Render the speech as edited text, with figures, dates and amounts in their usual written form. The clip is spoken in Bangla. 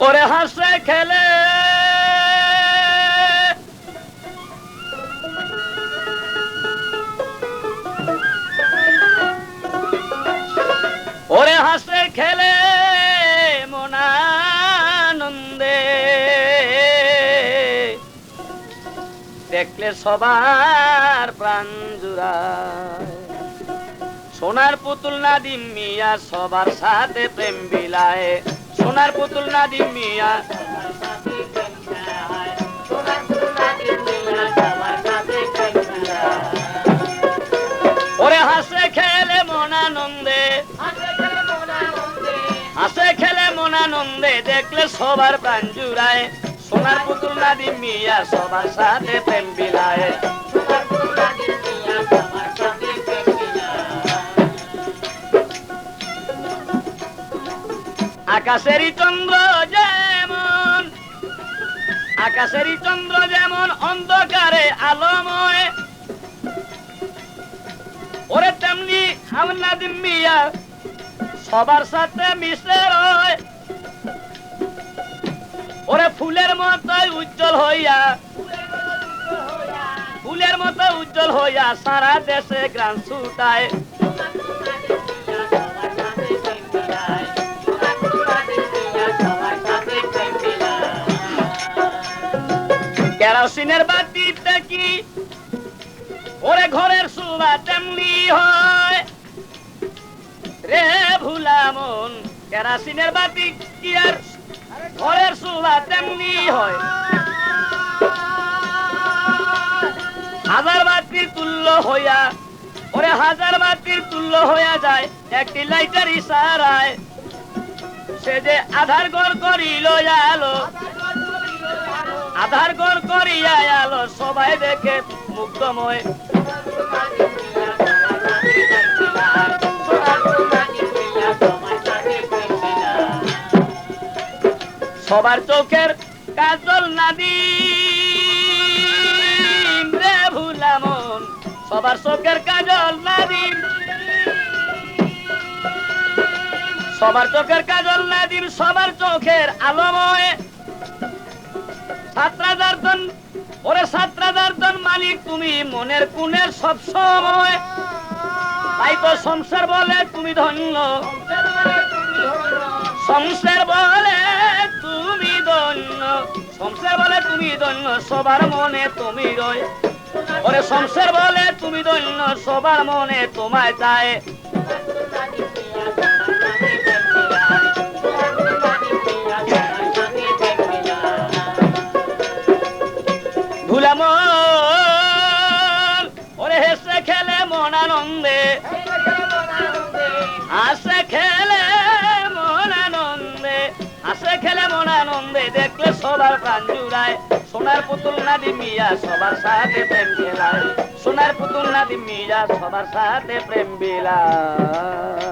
ওরে হাসে খেলে ওরে হাসে খেলে মনানন্দে দেখলে সবার প্রাণ জুড়ায় সোনার পুতুল নাদিম মিয়া সবার সাথে প্রেম বিলায় সোনার পুতুল নাদিম মিয়া ওরে হাসে খেলে মনানন্দে হাসে খেলে মনানন্দে দেখলে সবার প্রাণ জুড়ায় সোনার পুতুল নাদিম মিয়া সবার সাথে প্রেম বিলায় আকাশেরই চন্দ্র যেমন অন্ধকারে আলোময় ওরে তেমনি আমার নাদিম মিয়া সবার সাথে মিশে রয় ওরে ফুলের মতো উজ্জ্বল হইয়া সারা দেশে গ্রাম ছুটায় কেরোসিনের বাতিতে কি ওরে ঘরের সুবা তেমনি হয় রে ভুলা মন কেরোসিনের বাতি কি আর ঘরের সুবা তেমনি হয় হাজার বাতির তুল্য হইয়া ওরে হাজার বাতির তুল্য হইয়া যায় একটি লাইটের ইশারায় সে যে আধার ঘর করিল আলো আধার ঘর করিয়া আলো সবাই দেখে মুগ্ধময় সবার চোখের কাজল নাদিম রে ভুলা মন সবার চোখের কাজল নাদিম সবার চোখের কাজল নাদিম সবার চোখের আলোময় ছাত্রাদার্দন ওরে ছাত্রাদার্দন মালিক তুমি মনের কুনের সব সময় তাই তো সংসার বলে তুমি ধন্য সংসার বলে তুমি ধন্য সংসার বলে তুমি ধন্য সবার মনে তুমি রয় ওরে সংসার বলে তুমি ধন্য সবার মনে তোমায় চায় ভুলাম ওরে হেসে খেলে মনানন্দে হাসে খেলে মনানন্দে দেখলে সবার প্রাণ জুড়ায় সোনার পুতুল নাদিম মিয়া সবার সাথে প্রেম বিলায় সোনার পুতুল নাদিম মিয়া সবার সাথে প্রেম বিলায়।